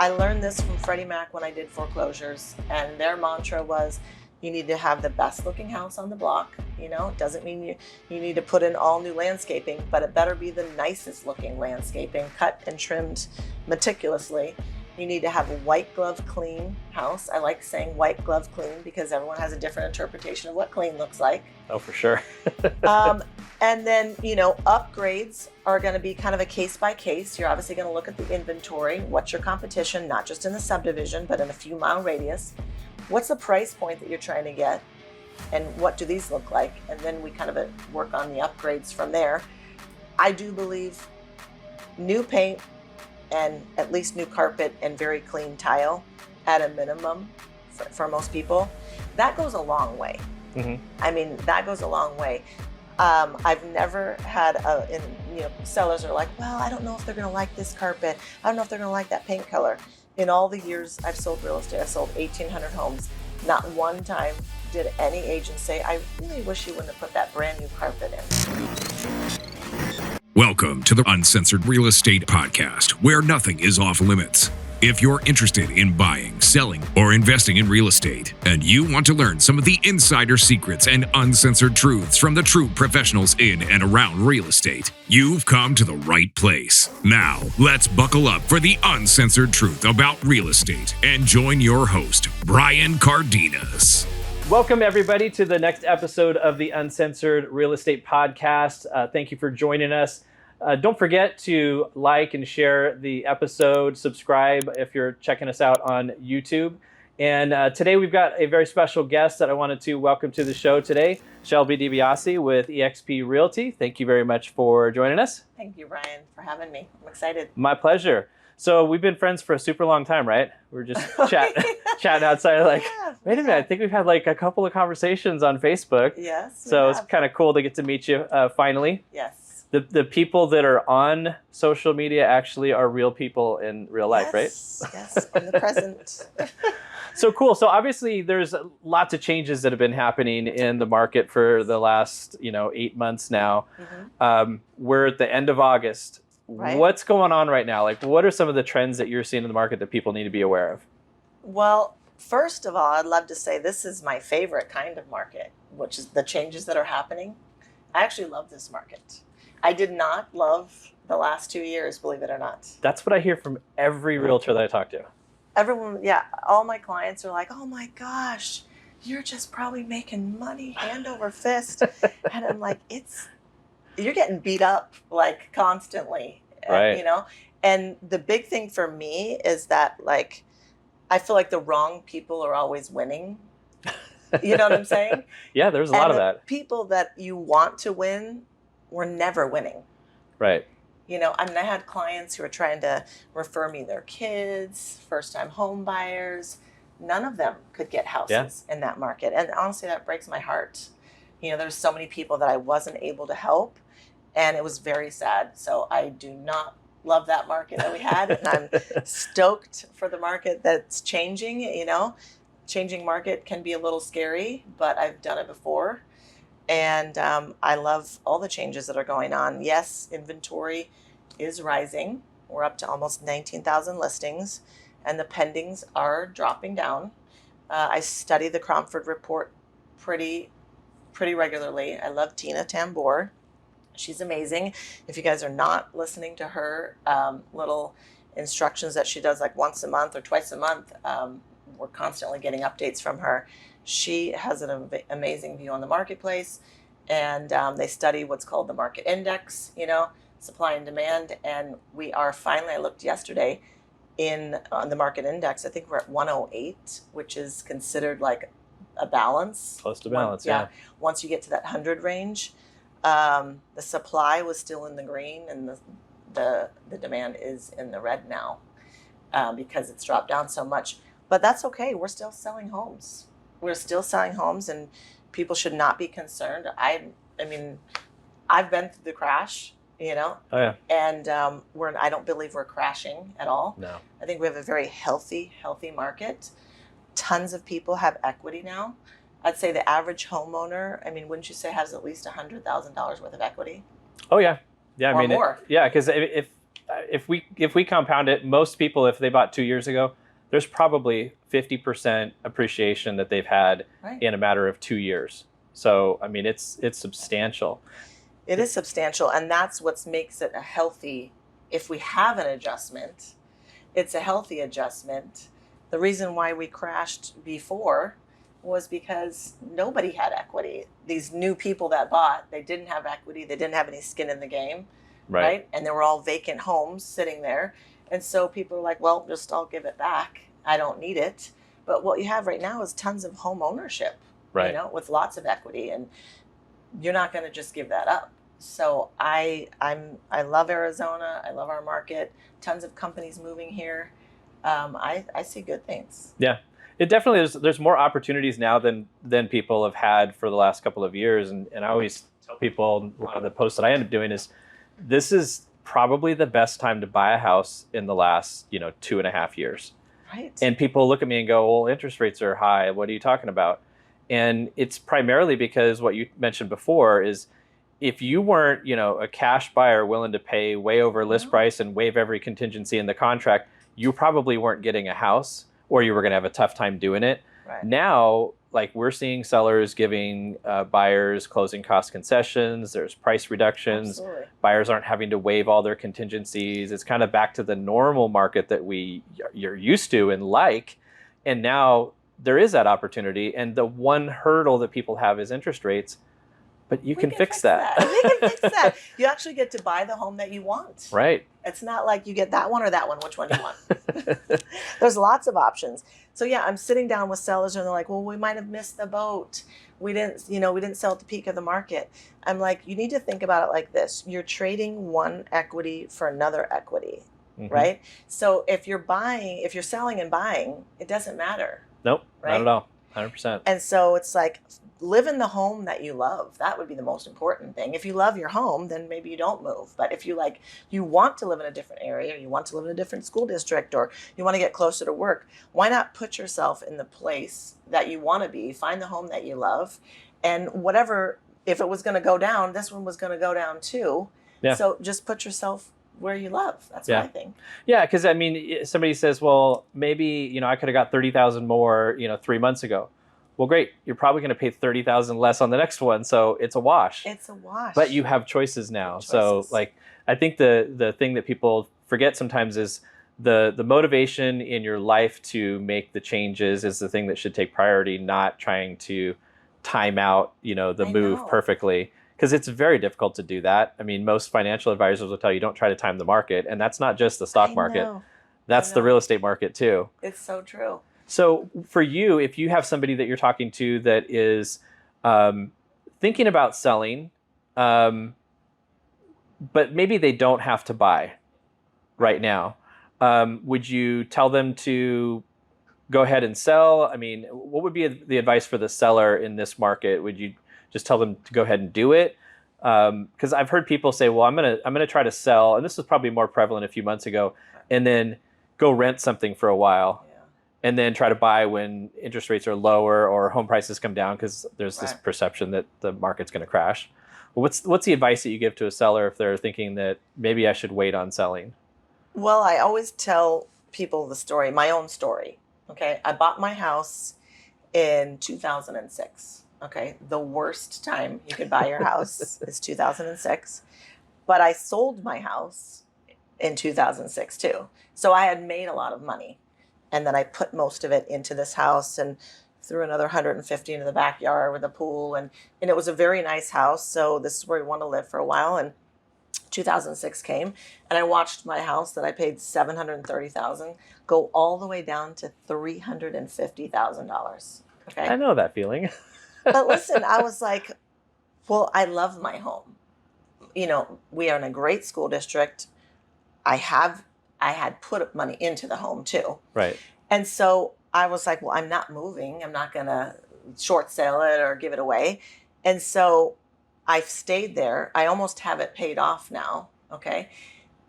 I learned this from Freddie Mac when I did foreclosures, and their mantra was, you need to have the best looking house on the block. It doesn't mean you need to put in all new landscaping, but it better be the nicest looking landscaping, cut and trimmed meticulously. You need to have a white glove clean house. I like saying white glove clean because everyone has a different interpretation of what clean looks like. Oh, for sure. And then, upgrades are going to be kind of a case by case. You're obviously going to look at the inventory. What's your competition, not just in the subdivision, but in a few mile radius? What's the price point that you're trying to get? And what do these look like? And then we kind of work on the upgrades from there. I do believe new paint and at least new carpet and very clean tile at a minimum for most people, that goes a long way. Mm-hmm. I mean, that goes a long way. I've never had sellers are like, well, I don't know if they're going to like this carpet. I don't know if they're going to like that paint color. In all the years I've sold real estate, I've sold 1,800 homes. Not one time did any agent say, I really wish you wouldn't have put that brand new carpet in. Welcome to the Uncensored Real Estate Podcast, where nothing is off limits. If you're interested in buying, selling, or investing in real estate, and you want to learn some of the insider secrets and uncensored truths from the true professionals in and around real estate, you've come to the right place. Now, let's buckle up for the uncensored truth about real estate and join your host, Brian Cardenas. Welcome, everybody, to the next episode of the Uncensored Real Estate Podcast. Thank you for joining us. Don't forget to like and share the episode, subscribe if you're checking us out on YouTube. And today we've got a very special guest that I wanted to welcome to the show today, Shelby DiBiase with eXp Realty. Thank you very much for joining us. Thank you, Brian, for having me. I'm excited. My pleasure. So we've been friends for a super long time, right? We're just chatting outside wait a minute, I think we've had like a couple of conversations on Facebook. Yes. So it's kind of cool to get to meet you finally. Yes. The people that are on social media actually are real people in real life, right? Yes, in the present. So cool. So obviously there's lots of changes that have been happening in the market for the last 8 months now. Mm-hmm. We're at the end of August. Right. What's going on right now? Like, what are some of the trends that you're seeing in the market that people need to be aware of? Well, first of all, I'd love to say this is my favorite kind of market, which is the changes that are happening. I actually love this market. I did not love the last 2 years, believe it or not. That's what I hear from every realtor that I talk to. Everyone, all my clients are like, oh my gosh, you're just probably making money hand over fist. And I'm like, you're getting beat up like constantly, right. And the big thing for me is that I feel like the wrong people are always winning. You know what I'm saying? Yeah, there's a lot of that. People that you want to win were never winning. Right. I had clients who were trying to refer me their kids, first-time home buyers. None of them could get houses in that market. And honestly, that breaks my heart. There's so many people that I wasn't able to help, and it was very sad. So I do not love that market that we had, and I'm stoked for the market that's changing. Changing market can be a little scary, but I've done it before. And I love all the changes that are going on. Yes, inventory is rising. We're up to almost 19,000 listings, and the pendings are dropping down. I study the Cromford report pretty regularly. I love Tina Tambor. She's amazing. If you guys are not listening to her little instructions that she does like once a month or twice a month, we're constantly getting updates from her. She has an amazing view on the marketplace, and they study what's called the market index, supply and demand. And we are finally, I looked yesterday on the market index, I think we're at 108, which is considered like a balance. Close to balance, yeah. Once you get to that 100 range, the supply was still in the green, and the demand is in the red now because it's dropped down so much. But that's okay. We're still selling homes. And people should not be concerned. I mean, I've been through the crash, Oh, yeah. And I don't believe we're crashing at all. No. I think we have a very healthy market. Tons of people have equity now. I'd say the average homeowner, wouldn't you say has at least $100,000 worth of equity? Oh, yeah. Yeah, or more. Yeah, because if if we compound it, most people, if they bought 2 years ago, there's probably 50% appreciation that they've had in a matter of 2 years. So, I mean, it's substantial. It is substantial, and that's what makes it a healthy, if we have an adjustment, it's a healthy adjustment. The reason why we crashed before was because nobody had equity. These new people that bought, they didn't have equity, they didn't have any skin in the game, right? And they were all vacant homes sitting there. And so people are like, well, I'll give it back. I don't need it. But what you have right now is tons of home ownership, with lots of equity, and you're not going to just give that up. So I love Arizona. I love our market. Tons of companies moving here. I see good things. Yeah, it definitely is. There's more opportunities now than people have had for the last couple of years. And I always tell people, a lot of the posts that I end up doing is, this is probably the best time to buy a house in the last 2.5 years. Right. And people look at me and go, well, interest rates are high. What are you talking about? And it's primarily because what you mentioned before is, if you weren't, a cash buyer willing to pay way over list price and waive every contingency in the contract, you probably weren't getting a house, or you were going to have a tough time doing it. Right. Now, like, we're seeing sellers giving buyers closing cost concessions. There's price reductions. Absolutely. Buyers aren't having to waive all their contingencies. It's kind of back to the normal market that you're used to and like. And now there is that opportunity. And the one hurdle that people have is interest rates. But we can fix that. We can fix that. You actually get to buy the home that you want. Right. It's not like you get that one or that one. Which one do you want? There's lots of options. So yeah, I'm sitting down with sellers and they're like, well, we might have missed the boat. We didn't sell at the peak of the market. I'm like, you need to think about it like this. You're trading one equity for another equity, right? So if you're selling and buying, it doesn't matter. Nope, right? Not at all. 100%. And so it's like, live in the home that you love. That would be the most important thing. If you love your home, then maybe you don't move. But if you want to live in a different area, or you want to live in a different school district, or you want to get closer to work, why not put yourself in the place that you want to be? Find the home that you love, and whatever, if it was going to go down, this one was going to go down too. Yeah. So just put yourself where you love. That's what I think. Yeah, because I mean, somebody says, well, maybe I could have got $30,000 more 3 months ago. Well, great. You're probably going to pay $30,000 less on the next one, so it's a wash. It's a wash. But you have choices now. So, I think the thing that people forget sometimes is the motivation in your life to make the changes is the thing that should take priority, not trying to time out, the move perfectly, because it's very difficult to do that. I mean, most financial advisors will tell you don't try to time the market, and that's not just the stock market. That's the real estate market too. It's so true. So for you, if you have somebody that you're talking to that is thinking about selling, but maybe they don't have to buy right now, would you tell them to go ahead and sell? I mean, what would be the advice for the seller in this market? Would you just tell them to go ahead and do it? Because I've heard people say, well, I'm gonna try to sell, and this was probably more prevalent a few months ago, and then go rent something for a while. And then try to buy when interest rates are lower or home prices come down, because there's this perception that the market's going to crash. Well, what's the advice that you give to a seller if they're thinking that maybe I should wait on selling? Well, I always tell people the story, my own story. Okay, I bought my house in 2006. Okay, the worst time you could buy your house is 2006. But I sold my house in 2006 too. So I had made a lot of money. And then I put most of it into this house and threw another 150 into the backyard with a pool. And it was a very nice house. So this is where we want to live for a while. And 2006 came, and I watched my house that I paid $730,000 go all the way down to $350,000. Okay. I know that feeling. But listen, I was like, well, I love my home. We are in a great school district. I had put money into the home too. Right. And so I was like, well, I'm not moving. I'm not going to short sale it or give it away. And so I've stayed there. I almost have it paid off now. Okay.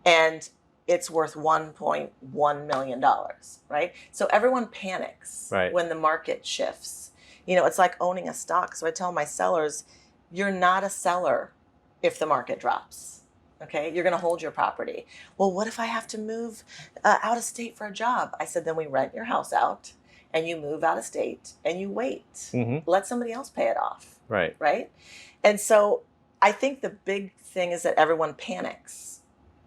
And it's worth $1.1 million. Right. So everyone panics when the market shifts. It's like owning a stock. So I tell my sellers, you're not a seller if the market drops. Okay, you're going to hold your property. Well, what if I have to move out of state for a job? I said, then we rent your house out and you move out of state and you wait. Mm-hmm. Let somebody else pay it off. Right. Right. And so I think the big thing is that everyone panics.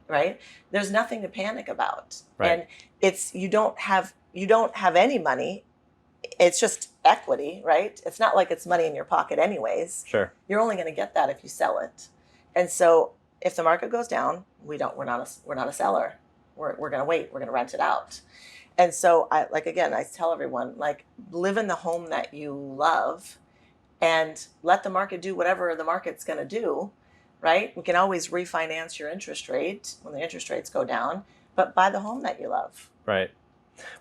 Right. There's nothing to panic about. Right. And it's you don't have any money. It's just equity. Right. It's not like it's money in your pocket anyways. Sure. You're only going to get that if you sell it. And so if the market goes down, we're not a seller. We're going to wait. We're going to rent it out. And so I tell everyone, like, live in the home that you love and let the market do whatever the market's going to do, right? We can always refinance your interest rate when the interest rates go down, but buy the home that you love. Right.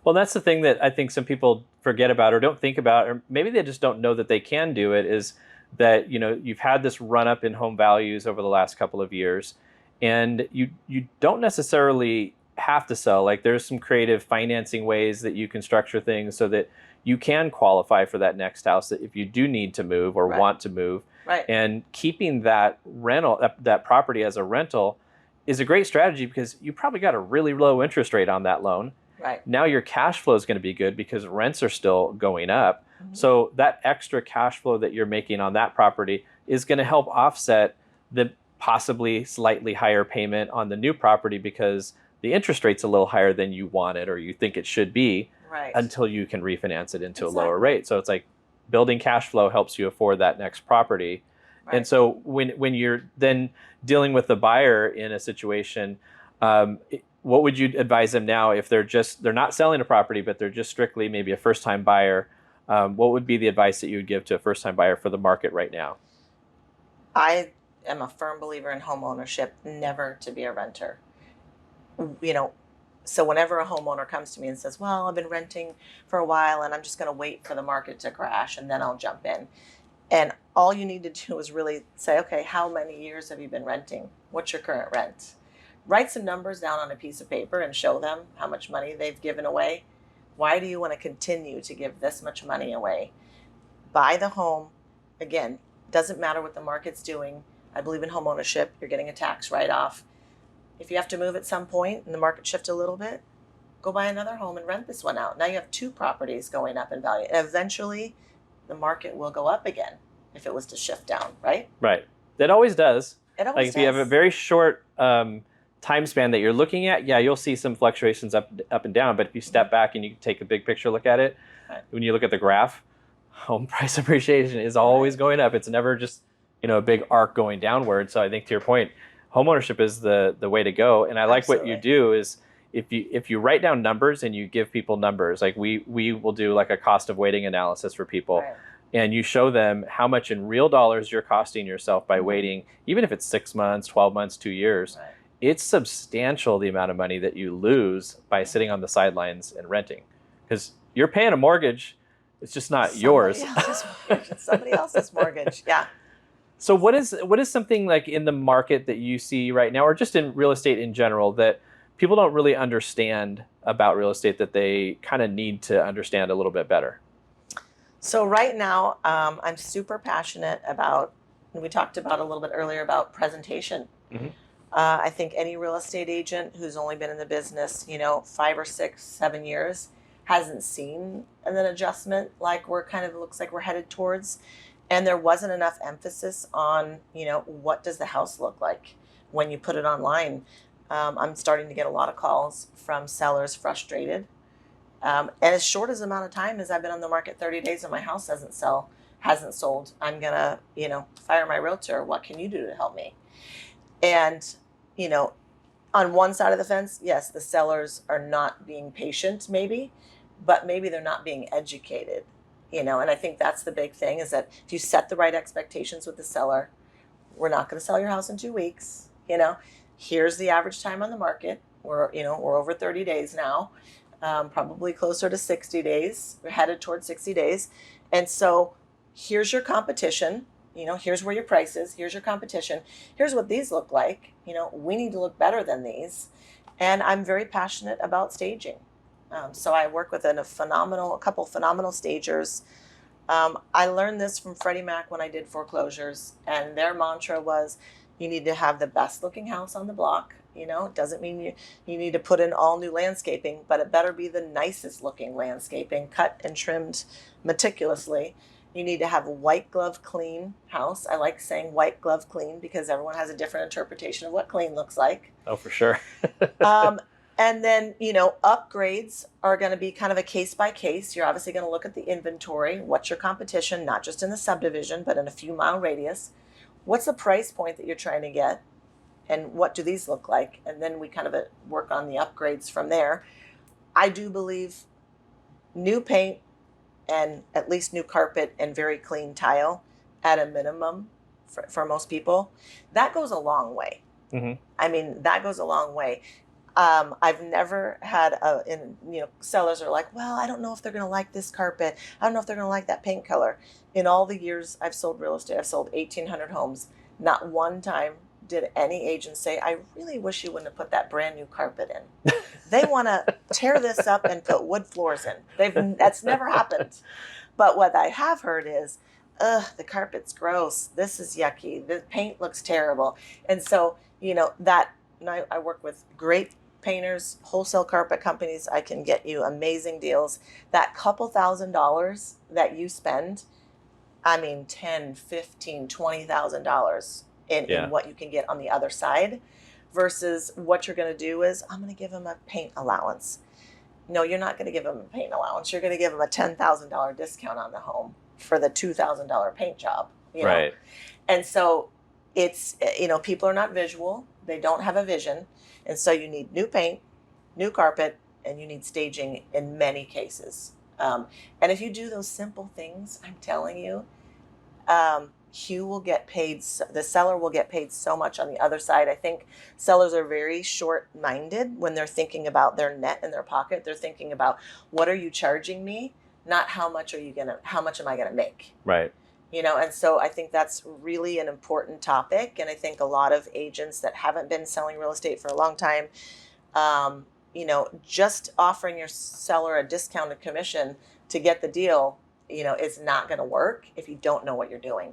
Well, that's the thing that I think some people forget about or don't think about, or maybe they just don't know that they can do it, is that, you know, you've had this run up in home values over the last couple of years, and you don't necessarily have to sell. Like, there's some creative financing ways that you can structure things so that you can qualify for that next house that if you do need to move or want to move. Right. And keeping that rental, that property as a rental, is a great strategy because you probably got a really low interest rate on that loan. Right. Now your cash flow is going to be good because rents are still going up. Mm-hmm. So that extra cash flow that you're making on that property is going to help offset the possibly slightly higher payment on the new property because the interest rate's a little higher than you want it or you think it should be, right, until you can refinance it into a lower rate. So it's like building cash flow helps you afford that next property. Right. And so when you're then dealing with the buyer in a situation, what would you advise them now if they're not selling a property, but they're just strictly maybe a first-time buyer? What would be the advice that you would give to a first-time buyer for the market right now? I am a firm believer in home ownership, never to be a renter. You know, so whenever a homeowner comes to me and says, well, I've been renting for a while and I'm just going to wait for the market to crash and then I'll jump in. And all you need to do is really say, okay, how many years have you been renting? What's your current rent? Write some numbers down on a piece of paper and show them how much money they've given away. Why do you want to continue to give this much money away? Buy the home. Again, doesn't matter what the market's doing. I believe in home ownership. You're getting a tax write-off. If you have to move at some point and the market shift a little bit, go buy another home and rent this one out. Now you have two properties going up in value. And eventually, the market will go up again if it was to shift down, right? Right. That always does. It always does. If you have a very short time span that you're looking at, yeah, you'll see some fluctuations up and down. But if you step back and you take a big picture look at it, right, when you look at the graph, home price appreciation is always going up. It's never just, a big arc going downward. So I think to your point, homeownership is the way to go. And I like what you do is if you write down numbers and you give people numbers, like we will do like a cost of waiting analysis for people. Right. And you show them how much in real dollars you're costing yourself by waiting, even if it's 6 months, 12 months, 2 years. Right. It's substantial, the amount of money that you lose by sitting on the sidelines and renting. Because you're paying a mortgage, it's just not yours. It's somebody else's mortgage, yeah. So what is something like in the market that you see right now, or just in real estate in general, that people don't really understand about real estate that they kind of need to understand a little bit better? So right now, I'm super passionate about, and we talked about a little bit earlier about presentation. Mm-hmm. I think any real estate agent who's only been in the business, 5 or 6, 7 years, hasn't seen an adjustment like looks like we're headed towards. And there wasn't enough emphasis on, what does the house look like when you put it online? I'm starting to get a lot of calls from sellers frustrated. And as short as amount of time as I've been on the market, 30 days, and my house hasn't sold, I'm going to, fire my realtor. What can you do to help me? And, on one side of the fence, yes, the sellers are not being patient maybe, but maybe they're not being educated. And I think that's the big thing is that if you set the right expectations with the seller, we're not going to sell your house in 2 weeks. Here's the average time on the market. We're over 30 days now, probably closer to 60 days. We're headed towards 60 days. And so here's your competition. Here's where your price is. Here's your competition. Here's what these look like. We need to look better than these. And I'm very passionate about staging. So I work with a couple phenomenal stagers. I learned this from Freddie Mac when I did foreclosures, and their mantra was, You need to have the best looking house on the block. You know, it doesn't mean you need to put in all new landscaping, but it better be the nicest looking landscaping, cut and trimmed meticulously. You need to have a white glove clean house. I like saying white glove clean because everyone has a different interpretation of what clean looks like. Oh, for sure. And then, you know, upgrades are going to be kind of a case by case. You're obviously going to look at the inventory. What's your competition, not just in the subdivision, but in a few mile radius? What's the price point that you're trying to get? And what do these look like? And then we kind of work on the upgrades from there. I do believe new paint and at least new carpet and very clean tile at a minimum for most people, that goes a long way. Mm-hmm. I mean, that goes a long way. I've never had sellers are like, well, I don't know if they're going to like this carpet. I don't know if they're going to like that paint color. In all the years I've sold real estate, I've sold 1,800 homes. Not one time did any agent say, I really wish you wouldn't have put that brand new carpet in. They want to tear this up and put wood floors in. That's never happened. But what I have heard is, the carpet's gross. This is yucky. The paint looks terrible. And so, you know, I work with great painters, wholesale carpet companies. I can get you amazing deals. That couple $1,000s that you spend, I mean, $10,000, $15,000, $20,000 in what you can get on the other side, versus what you're going to do is, I'm going to give them a paint allowance. No, you're not going to give them a paint allowance. You're going to give them a $10,000 discount on the home for the $2,000 paint job. You know? Right. And so it's, you know, people are not visual. They don't have a vision. And so you need new paint, new carpet, and you need staging in many cases. And if you do those simple things, I'm telling you, you will get paid. The seller will get paid so much on the other side. I think sellers are very short-minded when they're thinking about their net in their pocket. They're thinking about, what are you charging me? Not how much am I gonna make? Right. You know, and so I think that's really an important topic. And I think a lot of agents that haven't been selling real estate for a long time, you know, just offering your seller a discounted commission to get the deal, you know, is not going to work if you don't know what you're doing.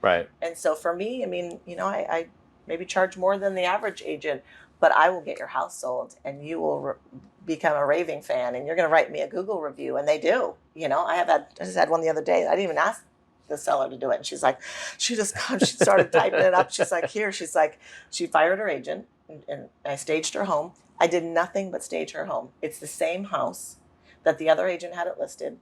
Right. And so for me, I mean, you know, I maybe charge more than the average agent, but I will get your house sold and you will become a raving fan and you're going to write me a Google review. And they do. You know, I just had one the other day. I didn't even ask the seller to do it. And she's like, she started typing it up. She's like, she fired her agent and I staged her home. I did nothing but stage her home. It's the same house that the other agent had it listed.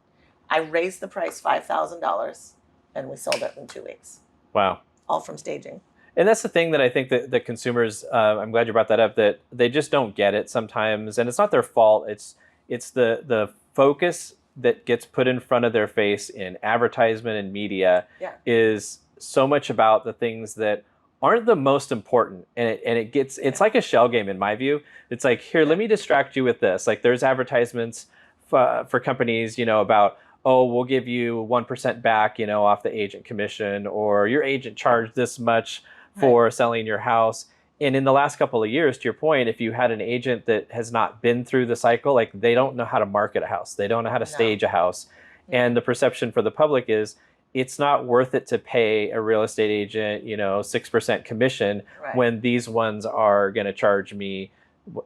I raised the price $5,000 and we sold it in 2 weeks. Wow. All from staging. And that's the thing that I think that the consumers, I'm glad you brought that up, that they just don't get it sometimes. And it's not their fault. It's the focus that gets put in front of their face in advertisement and media is so much about the things that aren't the most important. And it's like a shell game in my view. It's like, here, let me distract you with this. Like there's advertisements for companies, you know, about, oh, we'll give you 1% back, you know, off the agent commission, or your agent charged this much for selling your house. And in the last couple of years, to your point, if you had an agent that has not been through the cycle, like they don't know how to market a house. They don't know how to stage a house. And the perception for the public is it's not worth it to pay a real estate agent, you know, 6% commission when these ones are going to charge me,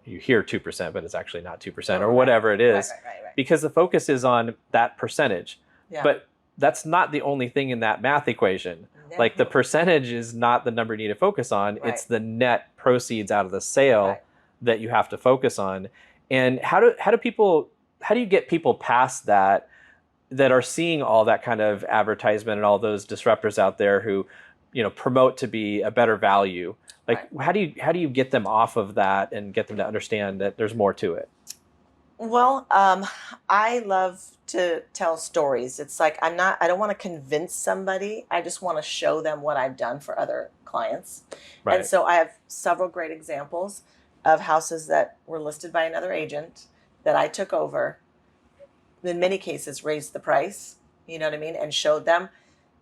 you hear 2%, but it's actually not 2% or whatever it is, because the focus is on that percentage. Yeah. But that's not the only thing in that math equation. Like the percentage is not the number you need to focus on. It's the net proceeds out of the sale that you have to focus on. And how do you get people past that are seeing all that kind of advertisement and all those disruptors out there who, you know, promote to be a better value? Like how do you get them off of that and get them to understand that there's more to it? Well, I love to tell stories. It's like, I don't want to convince somebody. I just want to show them what I've done for other clients. Right. And so I have several great examples of houses that were listed by another agent that I took over, in many cases raised the price, you know what I mean? And showed them,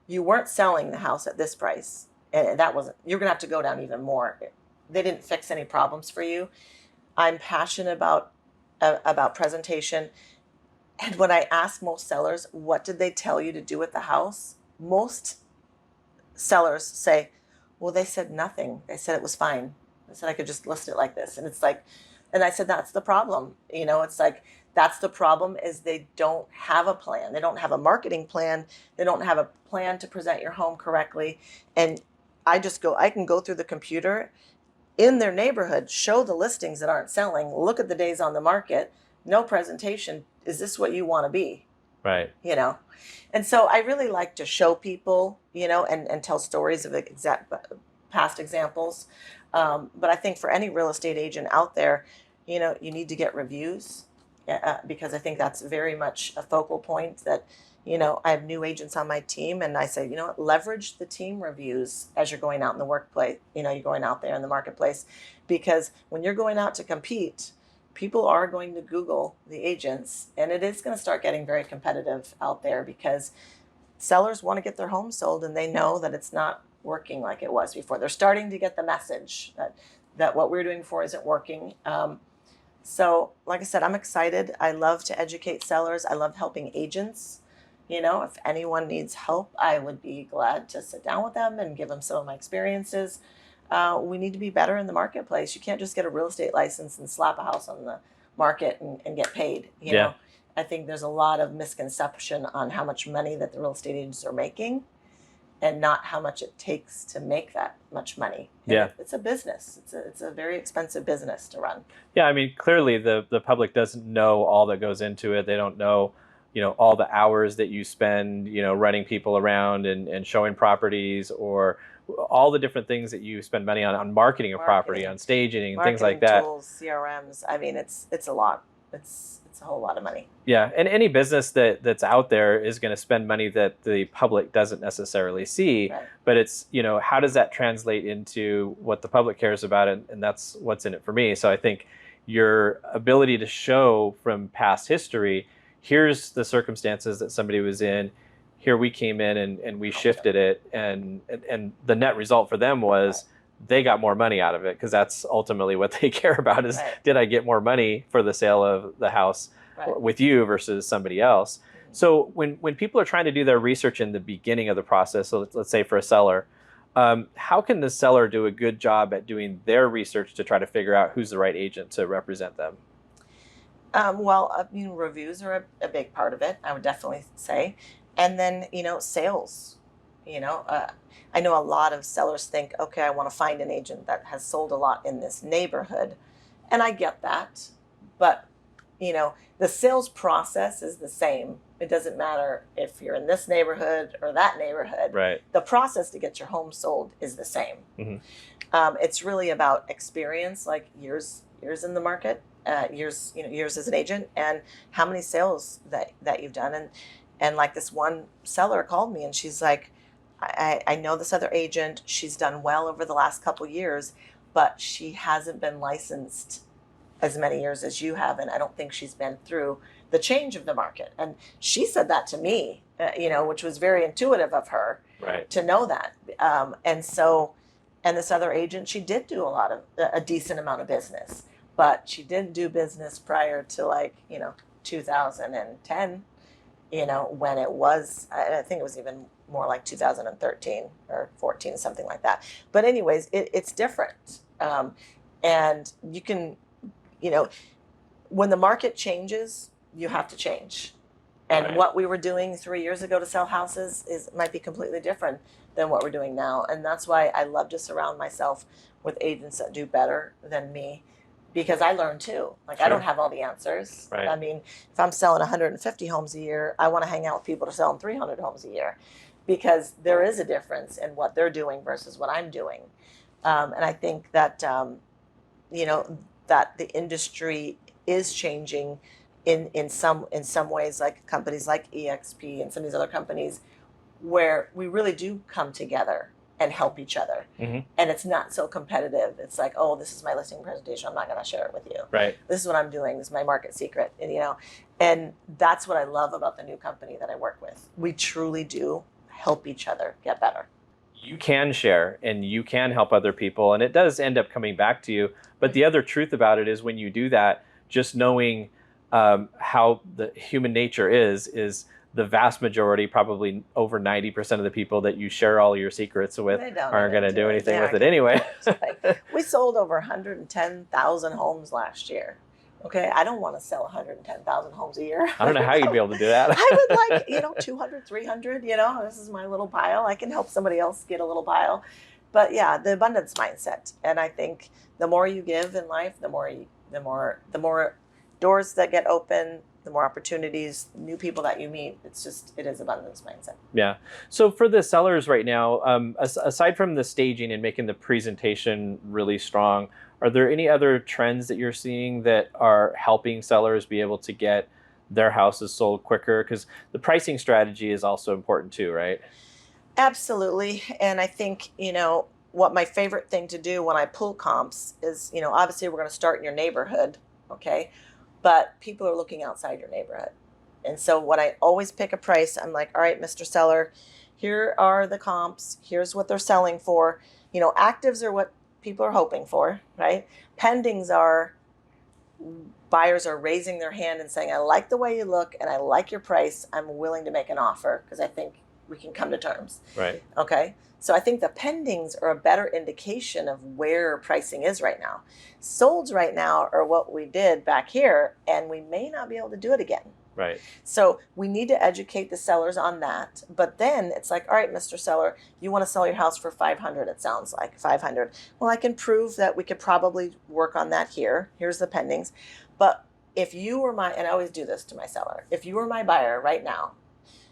you weren't selling the house at this price. And you're going to have to go down even more. They didn't fix any problems for you. I'm passionate about presentation. And when I ask most sellers, what did they tell you to do with the house? Most sellers say, Well, they said nothing. They said it was fine. They said I could just list it like this. And it's like, and I said, that's the problem. It's like, that's the problem is they don't have a plan. They don't have a marketing plan. They don't have a plan to present your home correctly. And I can go through the computer in their neighborhood, show the listings that aren't selling, look at the days on the market, no presentation. Is this what you want to be? Right. And so I really like to show people, and tell stories of past examples. But I think for any real estate agent out there, you need to get reviews because I think that's very much a focal point that, I have new agents on my team and I say, leverage the team reviews as you're going out in the workplace, you're going out there in the marketplace, because when you're going out to compete, people are going to Google the agents, and it is going to start getting very competitive out there because sellers want to get their home sold and they know that it's not working like it was before. They're starting to get the message that what we're doing before isn't working. So like I said, I'm excited. I love to educate sellers. I love helping agents. If anyone needs help, I would be glad to sit down with them and give them some of my experiences. We need to be better in the marketplace. You can't just get a real estate license and slap a house on the market and get paid. You know, I think there's a lot of misconception on how much money that the real estate agents are making and not how much it takes to make that much money. And it's a business. It's a very expensive business to run. Yeah, I mean, clearly the public doesn't know all that goes into it. They don't know, all the hours that you spend, running people around and showing properties, or all the different things that you spend money on marketing a property, on staging, and things like that. Tools, CRMs. I mean, it's a lot. It's a whole lot of money. Yeah, and any business that's out there is going to spend money that the public doesn't necessarily see. Right. But it's, how does that translate into what the public cares about? And that's what's in it for me. So I think your ability to show from past history, here's the circumstances that somebody was in, here we came in and we shifted it, and the net result for them was they got more money out of it, because that's ultimately what they care about is, did I get more money for the sale of the house with you versus somebody else? So when people are trying to do their research in the beginning of the process, so let's say for a seller, how can the seller do a good job at doing their research to try to figure out who's the right agent to represent them? Reviews are a big part of it, I would definitely say. And then, sales. I know a lot of sellers think, okay, I want to find an agent that has sold a lot in this neighborhood. And I get that. But, the sales process is the same. It doesn't matter if you're in this neighborhood or that neighborhood. Right. The process to get your home sold is the same. Mm-hmm. It's really about experience, like years in the market, years as an agent, and how many sales that you've done. And like this one seller called me and she's like, I know this other agent, she's done well over the last couple years, but she hasn't been licensed as many years as you have. And I don't think she's been through the change of the market. And she said that to me, which was very intuitive of her to know that. And this other agent, she did do a decent amount of business, but she didn't do business prior to 2010. When it was, I think it was even more like 2013 or 14, something like that. But anyways, it's different. And you can, when the market changes, you have to change. And what we were doing 3 years ago to sell houses might be completely different than what we're doing now. And that's why I love to surround myself with agents that do better than me, because I learn too. I don't have all the answers. Right. I mean, if I'm selling 150 homes a year, I want to hang out with people to sell them 300 homes a year, because there is a difference in what they're doing versus what I'm doing. And I think that, that the industry is changing in some ways, like companies like EXP and some of these other companies, where we really do come together and help each other. Mm-hmm. And it's not so competitive. It's like, oh, this is my listing presentation, I'm not going to share it with you. Right. This is what I'm doing. This is my market secret. And that's what I love about the new company that I work with. We truly do help each other get better. You can share and you can help other people, and it does end up coming back to you. But the other truth about it is, when you do that, just knowing how the human nature is the vast majority, probably over 90% of the people that you share all your secrets with aren't going to do anything with it anyway. We sold over 110,000 homes last year. Okay, I don't want to sell 110,000 homes a year. I don't know how you'd be able to do that. I would like, 200, 300, this is my little pile. I can help somebody else get a little pile. But yeah, the abundance mindset. And I think the more you give in life, the more doors that get open, the more opportunities, new people that you meet. It is abundance mindset. Yeah. So for the sellers right now, aside from the staging and making the presentation really strong, are there any other trends that you're seeing that are helping sellers be able to get their houses sold quicker? Because the pricing strategy is also important too, right? Absolutely. And I think, what my favorite thing to do when I pull comps is, obviously we're going to start in your neighborhood, okay? But people are looking outside your neighborhood. And so when I always pick a price, I'm like, all right, Mr. Seller, here are the comps. Here's what they're selling for. Actives are what people are hoping for, right? Pendings are buyers are raising their hand and saying, I like the way you look and I like your price. I'm willing to make an offer because I think we can come to terms. Right. Okay. So I think the pendings are a better indication of where pricing is right now. Solds right now are what we did back here, and we may not be able to do it again. Right. So we need to educate the sellers on that. But then it's like, all right, Mr. Seller, you want to sell your house for $500, it sounds like, $500. Well, I can prove that we could probably work on that here. Here's the pendings. But if you were and I always do this to my seller, if you were my buyer right now,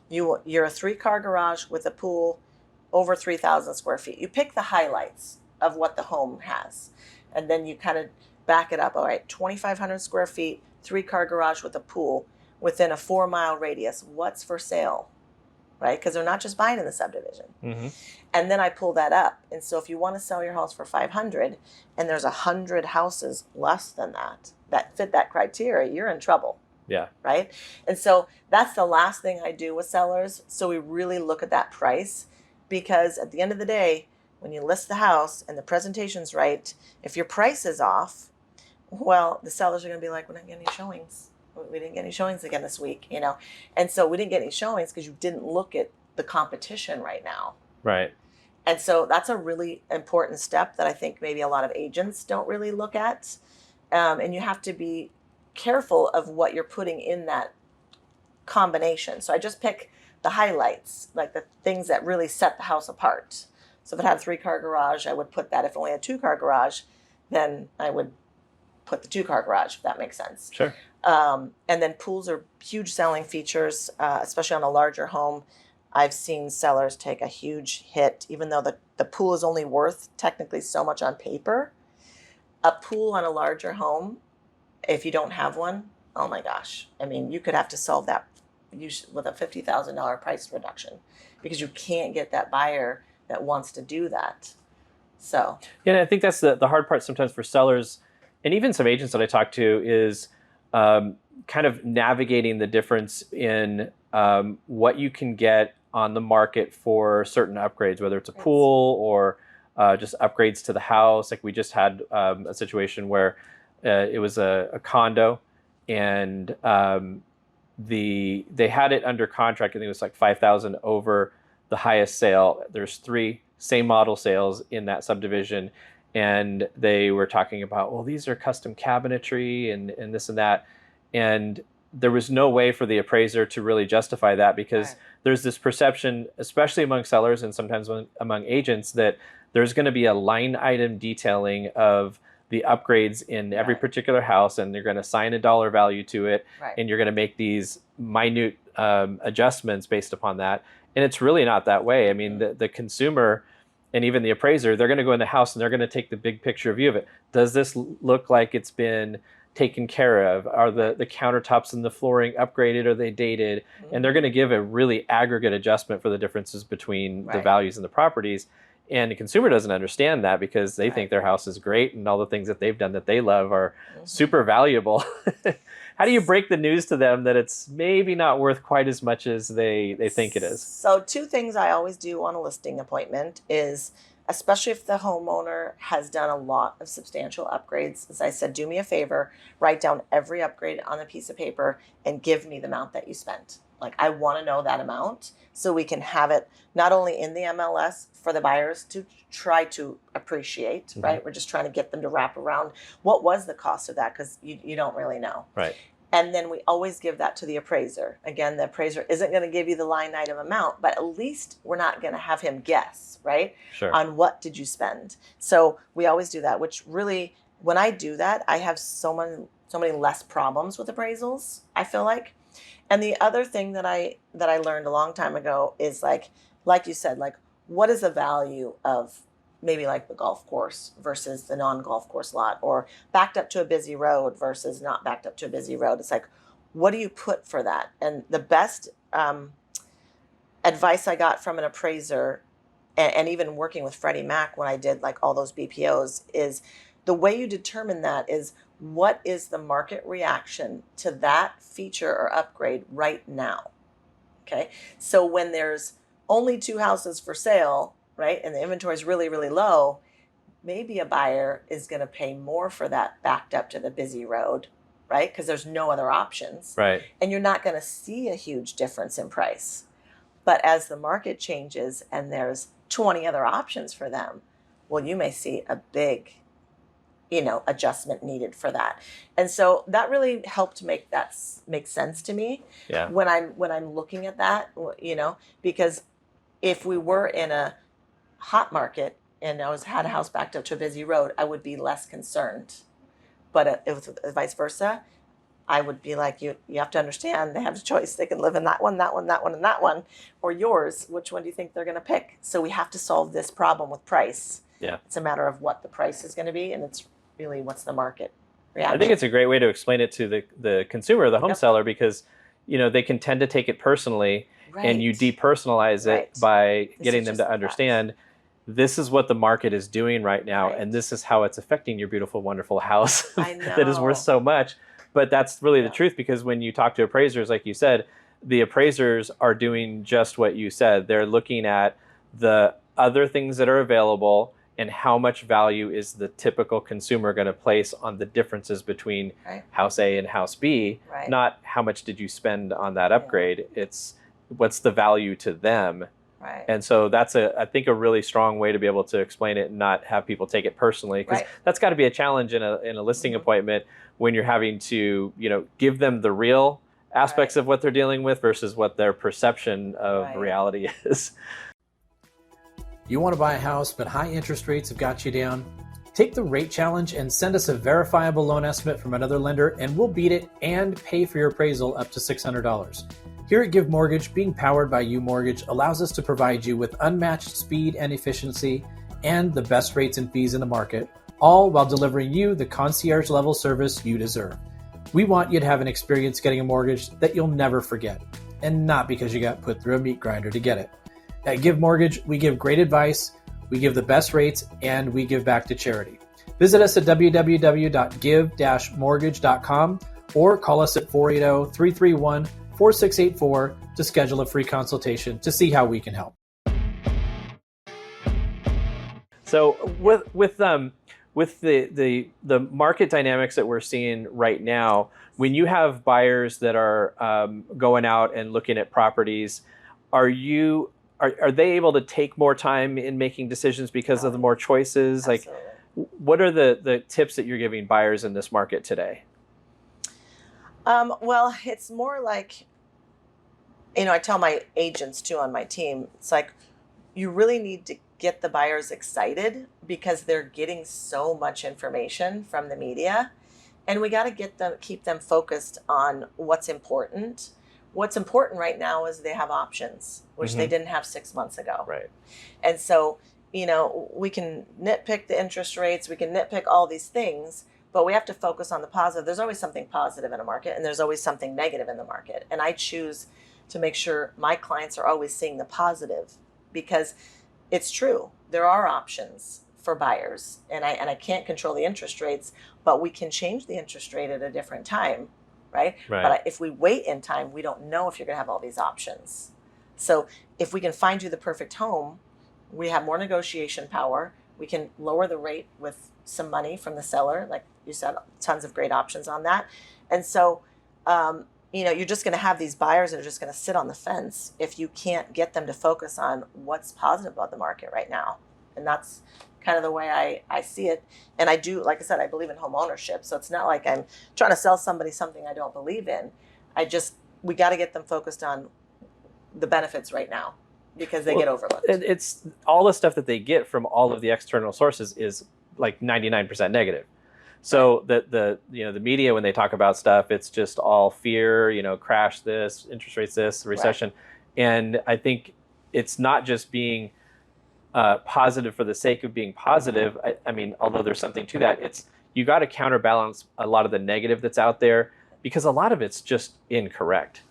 you're a 3-car garage with a pool over 3,000 square feet. You pick the highlights of what the home has, and then you kind of back it up. All right, 2,500 square feet, 3-car garage with a pool within a 4-mile radius. What's for sale, right? Because they're not just buying in the subdivision. Mm-hmm. And then I pull that up. And so if you want to sell your house for $500 and there's 100 houses less than that fit that criteria, you're in trouble. Yeah. Right. And so that's the last thing I do with sellers. So we really look at that price, because at the end of the day, when you list the house and the presentation's right, if your price is off, well, the sellers are going to be like, we're not getting any showings. We didn't get any showings again this week, And so we didn't get any showings because you didn't look at the competition right now. Right. And so that's a really important step that I think maybe a lot of agents don't really look at. And you have to be careful of what you're putting in that combination. So I just pick the highlights, like the things that really set the house apart. So if it had a 3-car garage, I would put that. If it only had a 2-car garage, then I would put the 2-car garage, if that makes sense. Sure. And then pools are huge selling features, especially on a larger home. I've seen sellers take a huge hit, even though the pool is only worth technically so much on paper. A pool on a larger home, if you don't have one, oh my gosh. I mean, you could have to solve that with a $50,000 price reduction, because you can't get that buyer that wants to do that. So yeah, I think that's the hard part sometimes for sellers, and even some agents that I talk to, is kind of navigating the difference in what you can get on the market for certain upgrades, whether it's a pool or just upgrades to the house. Like we just had a situation where it was a condo, and they had it under contract. I think it was like $5,000 over the highest sale. There's 3 same model sales in that subdivision, and they were talking about, well, these are custom cabinetry and this and that, and there was no way for the appraiser to really justify that, because there's this perception, especially among sellers and sometimes among agents, that there's going to be a line item detailing of the upgrades in every particular house, and they're going to assign a dollar value to it, and you're going to make these minute adjustments based upon that. And it's really not that way. I mean, the consumer and even the appraiser, they're going to go in the house and they're going to take the big picture view of it. Does this look like it's been taken care of? Are the countertops and the flooring upgraded? Are they dated? Mm-hmm. And they're going to give a really aggregate adjustment for the differences between the values and the properties. And the consumer doesn't understand that, because they think their house is great and all the things that they've done that they love are super valuable. How do you break the news to them that it's maybe not worth quite as much as they think it is? So 2 things I always do on a listing appointment is, especially if the homeowner has done a lot of substantial upgrades, as I said, do me a favor, write down every upgrade on a piece of paper and give me the amount that you spent. Like, I want to know that amount so we can have it not only in the MLS for the buyers to try to appreciate, right? We're just trying to get them to wrap around what was the cost of that, because you don't really know. Right. And then we always give that to the appraiser. Again, the appraiser isn't going to give you the line item amount, but at least we're not going to have him guess, right? Sure. On what did you spend. So we always do that, which really, when I do that, I have so many less problems with appraisals, I feel like. And the other thing that I learned a long time ago is like you said, like, what is the value of maybe like the golf course versus the non-golf course lot, or backed up to a busy road versus not backed up to a busy road. It's like, what do you put for that? And the best advice I got from an appraiser, and even working with Freddie Mac when I did like all those BPOs, is the way you determine that is, what is the market reaction to that feature or upgrade right now? Okay. So when there's only 2 houses for sale, right, and the inventory is really, really low, maybe a buyer is going to pay more for that backed up to the busy road, right? Because there's no other options. Right. And you're not going to see a huge difference in price. But as the market changes and there's 20 other options for them, well, you may see a big, adjustment needed for that. And so that really helped make sense to me. Yeah. When I'm looking at that, because if we were in a hot market and I had a house backed up to a busy road, I would be less concerned. But if vice versa, I would be like, you have to understand, they have a choice. They can live in that one, that one, that one, and that one, or yours. Which one do you think they're going to pick? So we have to solve this problem with price. Yeah. It's a matter of what the price is going to be, and it's really what's the market reaction. I think it's a great way to explain it to the consumer, the home seller, because they can tend to take it personally, and you depersonalize it by getting them to understand this is what the market is doing right now, and this is how it's affecting your beautiful, wonderful house that is worth so much. But that's really the truth, because when you talk to appraisers, like you said, the appraisers are doing just what you said. They're looking at the other things that are available and how much value is the typical consumer going to place on the differences between house A and house B, not how much did you spend on that upgrade. It's what's the value to them. Right. And so that's I think a really strong way to be able to explain it and not have people take it personally, because that's got to be a challenge in a listing appointment, when you're having to give them the real aspects of what they're dealing with versus what their perception of reality is. You want to buy a house, but high interest rates have got you down? Take the rate challenge and send us a verifiable loan estimate from another lender, and we'll beat it and pay for your appraisal up to $600. Here at Give Mortgage, being powered by U Mortgage allows us to provide you with unmatched speed and efficiency and the best rates and fees in the market, all while delivering you the concierge level service you deserve. We want you to have an experience getting a mortgage that you'll never forget, and not because you got put through a meat grinder to get it. At Give Mortgage, we give great advice, we give the best rates, and we give back to charity. Visit us at www.give-mortgage.com or call us at 480-331-4684 to schedule a free consultation to see how we can help. So with the market dynamics that we're seeing right now, when you have buyers that are going out and looking at properties, are they able to take more time in making decisions because of the more choices? Absolutely. Like, what are the tips that you're giving buyers in this market today? Well, it's more like, I tell my agents too on my team, it's like, you really need to get the buyers excited because they're getting so much information from the media, and we got to keep them focused on what's important. What's important right now is they have options, which they didn't have 6 months ago. Right. And so, we can nitpick the interest rates, we can nitpick all these things, but we have to focus on the positive. There's always something positive in a market, and there's always something negative in the market. And I choose to make sure my clients are always seeing the positive, because it's true. There are options for buyers, and I can't control the interest rates, but we can change the interest rate at a different time. Right? But if we wait in time, we don't know if you're going to have all these options. So if we can find you the perfect home, we have more negotiation power. We can lower the rate with some money from the seller. Like you said, tons of great options on that. And so you're just going to have these buyers that are just going to sit on the fence if you can't get them to focus on what's positive about the market right now. And that's kind of the way I see it. And I do, like I said, I believe in home ownership. So it's not like I'm trying to sell somebody something I don't believe in. We got to get them focused on the benefits right now because they get overlooked. It's all the stuff that they get from all of the external sources is like 99% negative. So the media, when they talk about stuff, it's just all fear, crash this, interest rates this, recession. Right. And I think it's not just being positive for the sake of being positive. I mean, although there's something to that, you got to counterbalance a lot of the negative that's out there because a lot of it's just incorrect.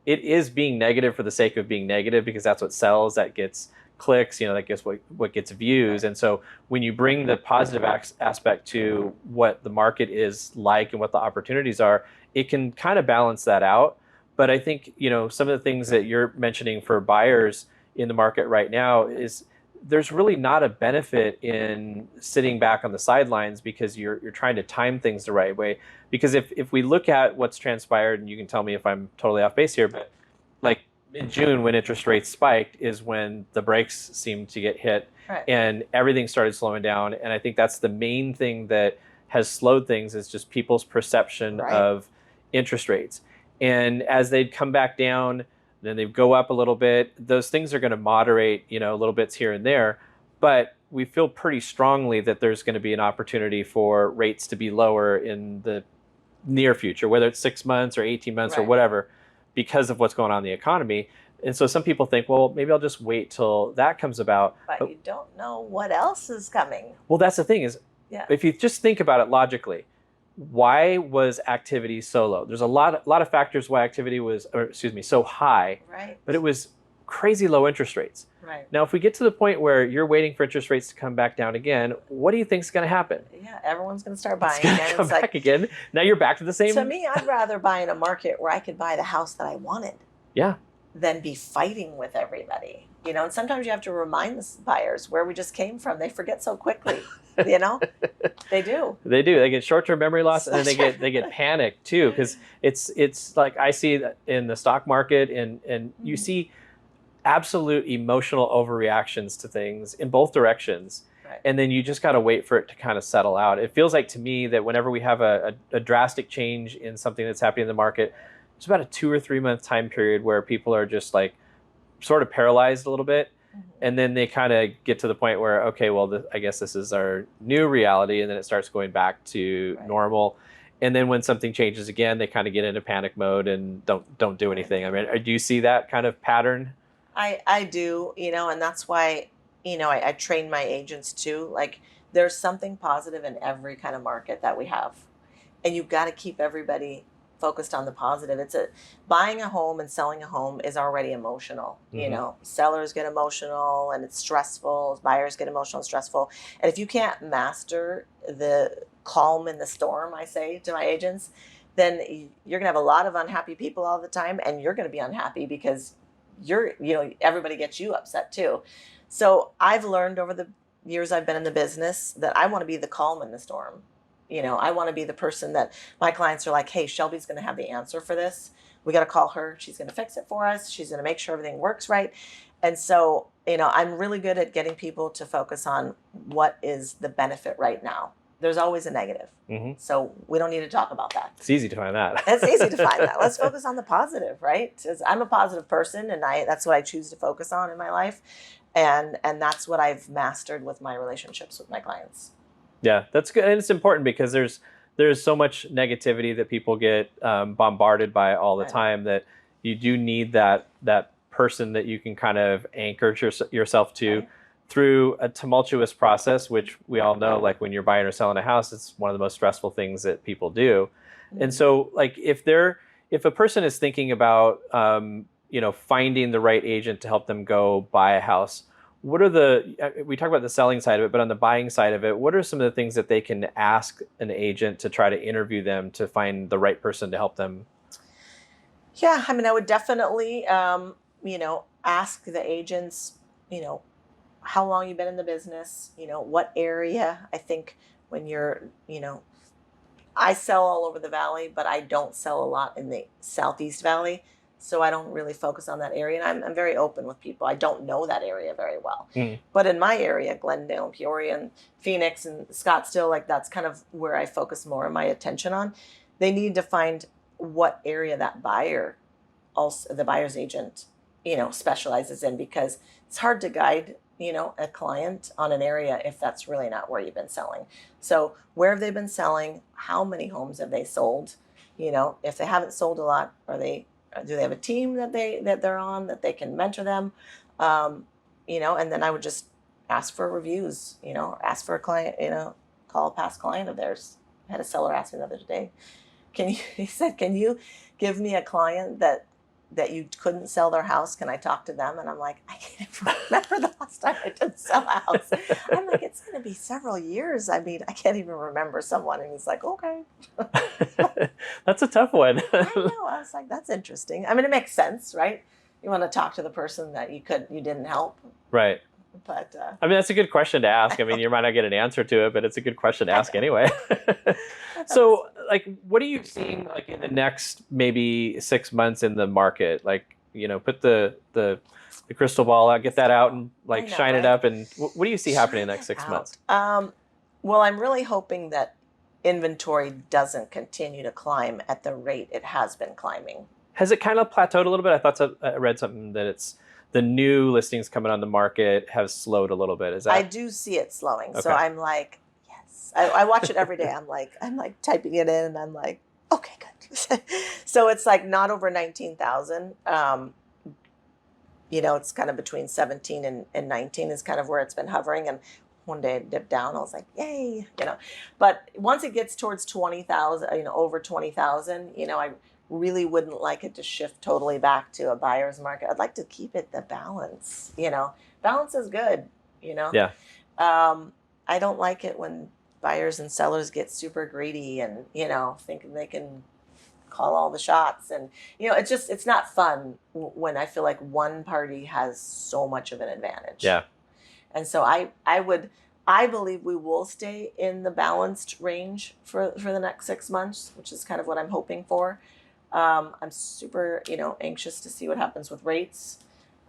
It is being negative for the sake of being negative because that's what sells, that gets clicks, that gets what gets views. And so when you bring the positive aspect to what the market is like and what the opportunities are, it can kind of balance that out. But I think, some of the things that you're mentioning for buyers in the market right now is there's really not a benefit in sitting back on the sidelines because you're trying to time things the right way. Because if we look at what's transpired, and you can tell me if I'm totally off base here, but like in June when interest rates spiked is when the brakes seemed to get hit. Right. And everything started slowing down. And I think that's the main thing that has slowed things is just people's perception of interest rates. And as they'd come back down, then they go up a little bit. Those things are going to moderate, little bits here and there. But we feel pretty strongly that there's going to be an opportunity for rates to be lower in the near future, whether it's 6 months or 18 months or whatever, because of what's going on in the economy. And so some people think, well, maybe I'll just wait till that comes about. But you don't know what else is coming. Well, that's the thing is, if you just think about it logically, why was activity so low? There's a lot of factors why activity was, so high. Right. But it was crazy low interest rates. Right. Now, if we get to the point where you're waiting for interest rates to come back down again, what do you think is going to happen? Yeah, everyone's going to start buying again. Come back again. Now you're back to the same. To me, I'd rather buy in a market where I could buy the house that I wanted. Yeah. Than be fighting with everybody. And sometimes you have to remind the buyers where we just came from. They forget so quickly. They do. They do. They get short-term memory loss, and then they get panicked too, because it's like I see that in the stock market, and you see absolute emotional overreactions to things in both directions. Right. And then you just got to wait for it to kind of settle out. It feels like to me that whenever we have a drastic change in something that's happening in the market, it's about a 2 or 3 month time period where people are just like sort of paralyzed a little bit. And then they kind of get to the point where, okay, well, I guess this is our new reality. And then it starts going back to normal. And then when something changes again, they kind of get into panic mode and don't do anything. I mean, do you see that kind of pattern? I do, and that's why, I train my agents too. Like there's something positive in every kind of market that we have. And you've got to keep everybody focused on the positive. Buying a home and selling a home is already emotional. Sellers get emotional and it's stressful. Buyers get emotional and stressful. And if you can't master the calm in the storm, I say to my agents, then you're going to have a lot of unhappy people all the time, and you're going to be unhappy because everybody gets you upset too. So I've learned over the years I've been in the business that I want to be the calm in the storm. I want to be the person that my clients are like, hey, Shelby's going to have the answer for this. We got to call her. She's going to fix it for us. She's going to make sure everything works right. And so, I'm really good at getting people to focus on what is the benefit right now. There's always a negative. Mm-hmm. So we don't need to talk about that. It's easy to find that. It's easy to find that. Let's focus on the positive, right? 'Cause I'm a positive person, and that's what I choose to focus on in my life. And that's what I've mastered with my relationships with my clients. Yeah, that's good. And it's important because there's so much negativity that people get bombarded by all the time that you do need that person that you can kind of anchor yourself to through a tumultuous process, which we all know, like when you're buying or selling a house, it's one of the most stressful things that people do. Mm-hmm. And so like if a person is thinking about, finding the right agent to help them go buy a house, what are we talk about the selling side of it, but on the buying side of it, what are some of the things that they can ask an agent to try to interview them to find the right person to help them? Yeah, I mean, I would definitely, ask the agents, how long you've been in the business, what area. I think when you're, I sell all over the valley, but I don't sell a lot in the Southeast Valley. So I don't really focus on that area. And I'm very open with people. I don't know that area very well. But in my area, Glendale, and Peoria, and Phoenix, and Scottsdale, like that's kind of where I focus more of my attention on. They need to find what area that buyer, also the buyer's agent, specializes in, because it's hard to guide, a client on an area if that's really not where you've been selling. So where have they been selling? How many homes have they sold? If they haven't sold a lot, do they have a team that they're on that they can mentor them? And then I would just ask for reviews, ask for a client, call a past client of theirs. I had a seller ask me the other day, he said, can you give me a client that you couldn't sell their house? Can I talk to them? And I'm like, I can't even remember the last time I didn't sell a house. I'm like, it's going to be several years. I mean, I can't even remember someone. And he's like, okay. That's a tough one. I know. I was like, that's interesting. I mean, it makes sense, right? You want to talk to the person that you didn't help. Right. But I mean, that's a good question to ask. I mean, you might not get an answer to it, but it's a good question to ask anyway. So, like, what are you seeing like in the next maybe 6 months in the market? Like, put the crystal ball out, get that out, and like shine it up. And what do you see happening in the next 6 months? Well, I'm really hoping that inventory doesn't continue to climb at the rate it has been climbing. Has it kind of plateaued a little bit? I read something that it's the new listings coming on the market have slowed a little bit. Is that? I do see it slowing. Okay. So I'm like, yes. I watch it every day. I'm like typing it in, and I'm like, okay, good. So it's like not over 19,000. It's kind of between 17 and 19 is kind of where it's been hovering. And one day it dipped down. I was like, yay, But once it gets towards 20,000, over 20,000, I really wouldn't like it to shift totally back to a buyer's market. I'd like to keep it the balance. Balance is good. Yeah. I don't like it when buyers and sellers get super greedy and thinking they can call all the shots, and it's not fun when I feel like one party has so much of an advantage. Yeah. And so I believe we will stay in the balanced range for the next 6 months, which is kind of what I'm hoping for. I'm super, anxious to see what happens with rates.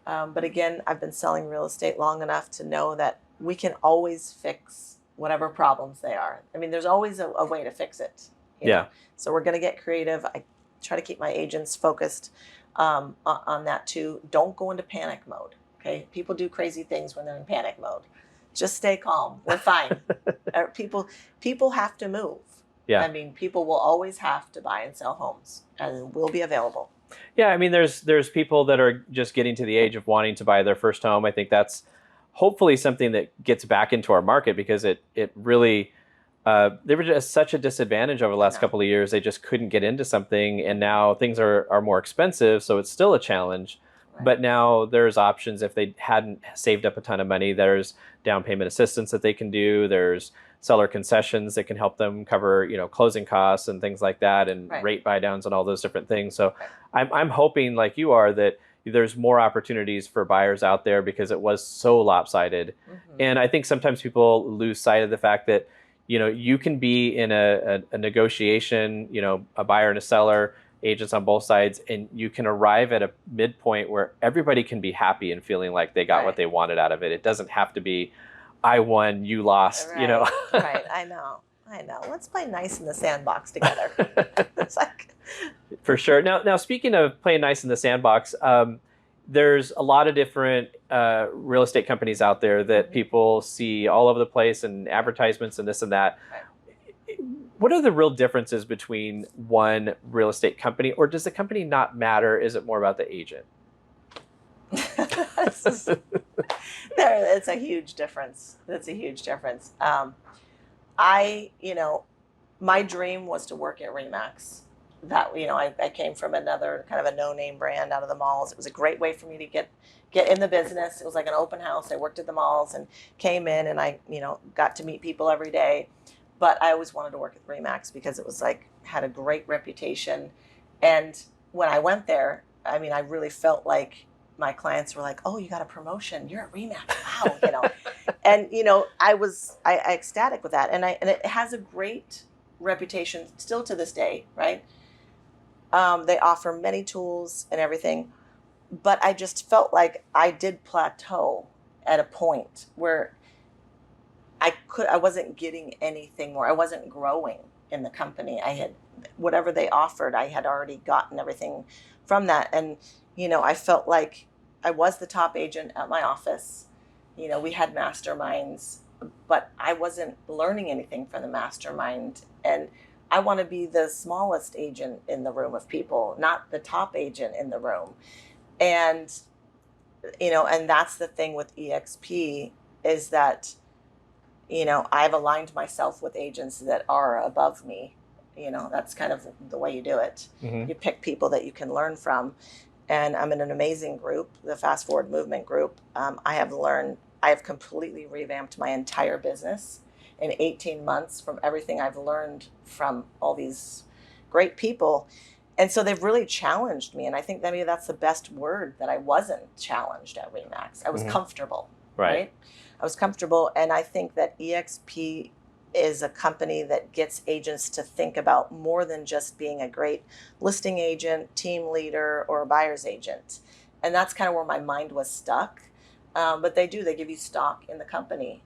But again, I've been selling real estate long enough to know that we can always fix whatever problems they are. I mean, there's always a way to fix it. You know? So we're going to get creative. I try to keep my agents focused on that too. Don't go into panic mode. Okay. People do crazy things when they're in panic mode. Just stay calm. We're fine. People have to move. Yeah. I mean, people will always have to buy and sell homes, and will be available. Yeah, I mean, there's people that are just getting to the age of wanting to buy their first home. I think that's hopefully something that gets back into our market, because it really they were just such a disadvantage over the last couple of years. They just couldn't get into something, and now things are more expensive, so it's still a challenge. Right. But now there's options. If they hadn't saved up a ton of money, there's down payment assistance that they can do. There's seller concessions that can help them cover, closing costs and things like that, and rate buy downs and all those different things. So I'm hoping, like you are, that there's more opportunities for buyers out there, because it was so lopsided. Mm-hmm. And I think sometimes people lose sight of the fact that, you can be in a negotiation, a buyer and a seller, agents on both sides, and you can arrive at a midpoint where everybody can be happy and feeling like they got what they wanted out of it. It doesn't have to be, I won, you lost, Right, I know. Let's play nice in the sandbox together. It's like... For sure. Now, speaking of playing nice in the sandbox, there's a lot of different real estate companies out there that people see all over the place, and advertisements and this and that. Right. What are the real differences between one real estate company, or does the company not matter? Is it more about the agent? It's a huge difference. That's a huge difference. My dream was to work at RE/MAX. That, I came from another kind of a no-name brand out of the malls. It was a great way for me to get in the business. It was like an open house. I worked at the malls and came in, and I, got to meet people every day. But I always wanted to work at RE/MAX because it was had a great reputation. And when I went there, I mean, I really felt like my clients were like, "Oh, you got a promotion. You're at RE/MAX. Wow." And, I was ecstatic with that. And it has a great reputation still to this day, right? They offer many tools and everything, but I just felt like I did plateau at a point where I wasn't getting anything more. I wasn't growing in the company. I had whatever they offered, I had already gotten everything from that. And, I felt like I was the top agent at my office. We had masterminds, but I wasn't learning anything from the mastermind. And I want to be the smallest agent in the room of people, not the top agent in the room. And, and that's the thing with EXP is that, I've aligned myself with agents that are above me. That's kind of the way you do it. Mm-hmm. You pick people that you can learn from. And I'm in an amazing group, the Fast Forward Movement group. I have completely revamped my entire business in 18 months from everything I've learned from all these great people. And so they've really challenged me. And I think that maybe that's the best word, that I wasn't challenged at RE/MAX. I was comfortable, right? I was comfortable. And I think that EXP is a company that gets agents to think about more than just being a great listing agent, team leader, or a buyer's agent. And that's kind of where my mind was stuck. But they give you stock in the company.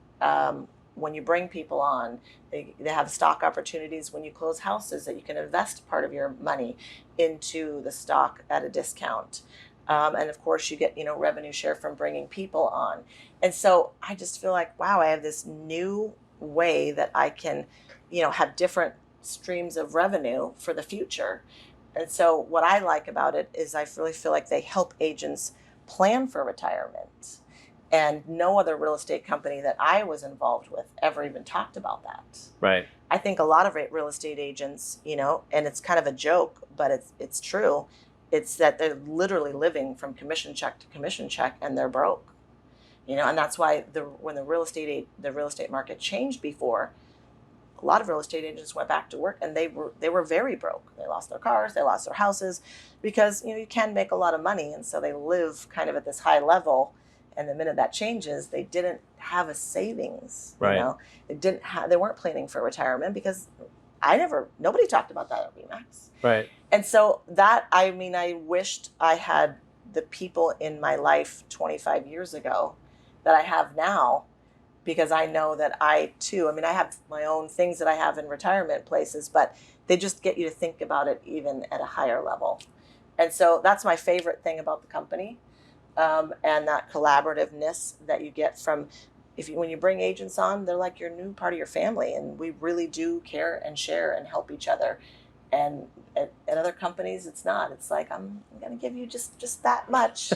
When you bring people on, they have stock opportunities when you close houses that you can invest part of your money into the stock at a discount. And of course you get, revenue share from bringing people on. And so I just feel like, wow, I have this new way that I can, have different streams of revenue for the future. And so what I like about it is I really feel like they help agents plan for retirement. And no other real estate company that I was involved with ever even talked about that. Right. I think a lot of real estate agents, and it's kind of a joke, but it's true. It's that they're literally living from commission check to commission check, and they're broke. And that's why when the real estate market changed before, a lot of real estate agents went back to work, and they were very broke. They lost their cars, they lost their houses, because you can make a lot of money, and so they live kind of at this high level. And the minute that changes, they didn't have a savings. Right. They weren't planning for retirement, because nobody talked about that at RE/MAX. Right. And so I wished I had the people in my life 25 years ago that I have now, because I know that I have my own things that I have in retirement places, but they just get you to think about it even at a higher level. And so that's my favorite thing about the company. And that collaborativeness that you get from, when you bring agents on, they're like your new part of your family, and we really do care and share and help each other. And at other companies, it's not. It's like, I'm going to give you just that much,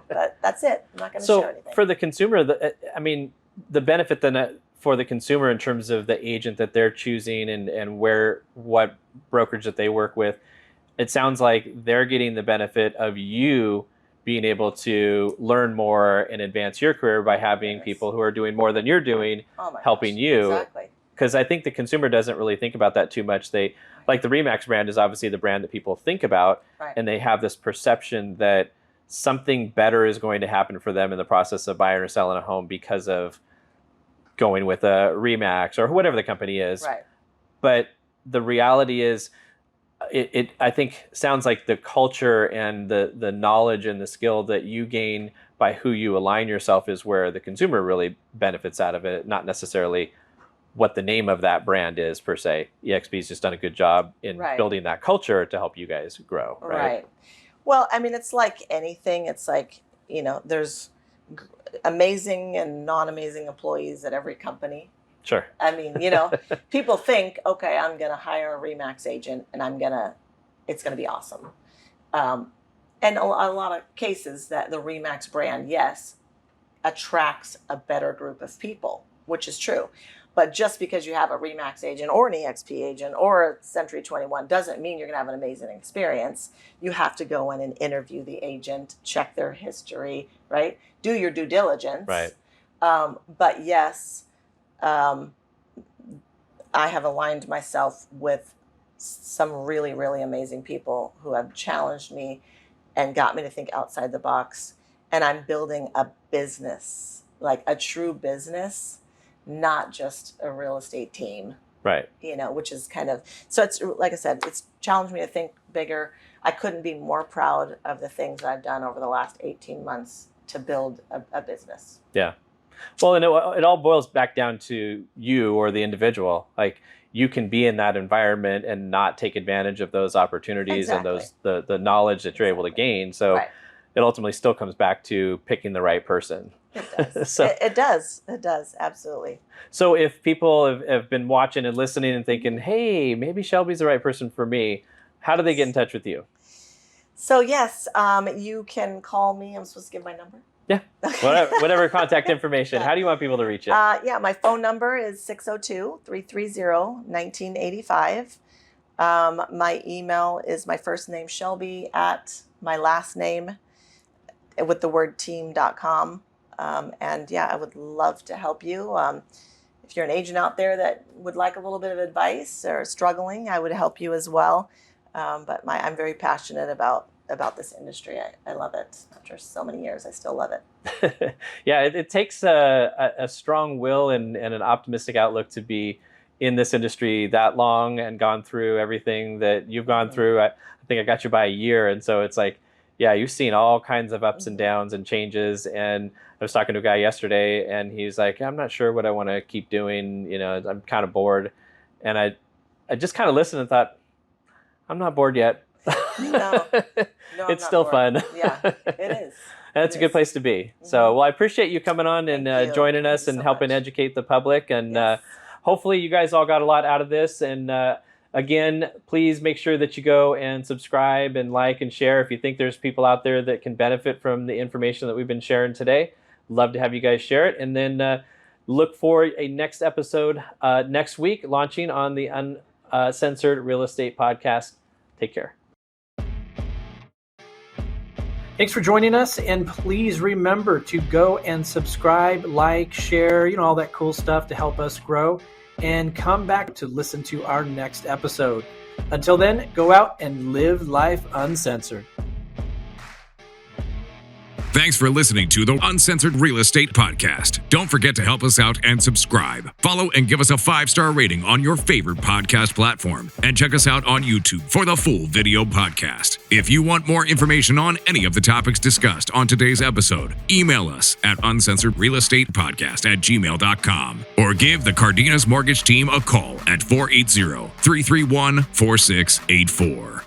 but that's it. I'm not going to share anything. So for the consumer, the benefit then for the consumer in terms of the agent that they're choosing and what brokerage that they work with, it sounds like they're getting the benefit of you being able to learn more and advance your career by having people who are doing more than you're doing, helping you. Exactly. Because I think the consumer doesn't really think about that too much. They like the RE/MAX brand is obviously the brand that people think about, and they have this perception that something better is going to happen for them in the process of buying or selling a home because of going with a RE/MAX or whatever the company is. Right. But the reality is, it I think sounds like the culture and the knowledge and the skill that you gain by who you align yourself is where the consumer really benefits out of it, not necessarily what the name of that brand is per se. EXP's just done a good job in building that culture to help you guys grow. Right. Well, it's like anything. It's like, there's amazing and non-amazing employees at every company. Sure. People think, okay, I'm going to hire a RE/MAX agent and it's going to be awesome. And a lot of cases that the RE/MAX brand, yes, attracts a better group of people, which is true. But just because you have a RE/MAX agent or an EXP agent or a Century 21 doesn't mean you're going to have an amazing experience. You have to go in and interview the agent, check their history, right? Do your due diligence. Right. But yes, I have aligned myself with some really, really amazing people who have challenged me and got me to think outside the box. And I'm building a business, like a true business, not just a real estate team. Right. Which is kind of, so it's, like I said, it's challenged me to think bigger. I couldn't be more proud of the things that I've done over the last 18 months to build a business. Yeah. Well, and it all boils back down to you or the individual. Like, you can be in that environment and not take advantage of those opportunities and the knowledge that you're able to gain. So it ultimately still comes back to picking the right person. It does. It does. Absolutely. So if people have been watching and listening and thinking, hey, maybe Shelby's the right person for me, how do they get in touch with you? So yes, you can call me. I'm supposed to give my number? Yeah. Whatever contact information. How do you want people to reach you? Yeah, my phone number is 602-330-1985. My email is my first name, Shelby, at my last name with the word team.com. And yeah, I would love to help you. If you're an agent out there that would like a little bit of advice or struggling, I would help you as well. But I'm very passionate about this industry. I love it. After so many years, I still love it. Yeah, it takes a strong will and an optimistic outlook to be in this industry that long and gone through everything that you've gone through. I think I got you by a year. And so it's like, yeah, you've seen all kinds of ups and downs and changes. And I was talking to a guy yesterday and he's like, I'm not sure what I want to keep doing. I'm kind of bored. And I just kind of listened and thought, I'm not bored yet. No, it's still fun. Yeah, it is. That's a good place to be. So, well, I appreciate you coming on and joining us and helping educate the public. And hopefully you guys all got a lot out of this. And again, please make sure that you go and subscribe and like and share if you think there's people out there that can benefit from the information that we've been sharing today. Love to have you guys share it. And then look for a next episode next week, launching on the Uncensored Real Estate Podcast. Take care. Thanks for joining us, and please remember to go and subscribe, like, share, all that cool stuff to help us grow, and come back to listen to our next episode. Until then, go out and live life uncensored. Thanks for listening to the Uncensored Real Estate Podcast. Don't forget to help us out and subscribe. Follow and give us a 5-star rating on your favorite podcast platform. And check us out on YouTube for the full video podcast. If you want more information on any of the topics discussed on today's episode, email us at uncensoredrealestatepodcast@gmail.com or give the Cardenas Mortgage Team a call at 480-331-4684.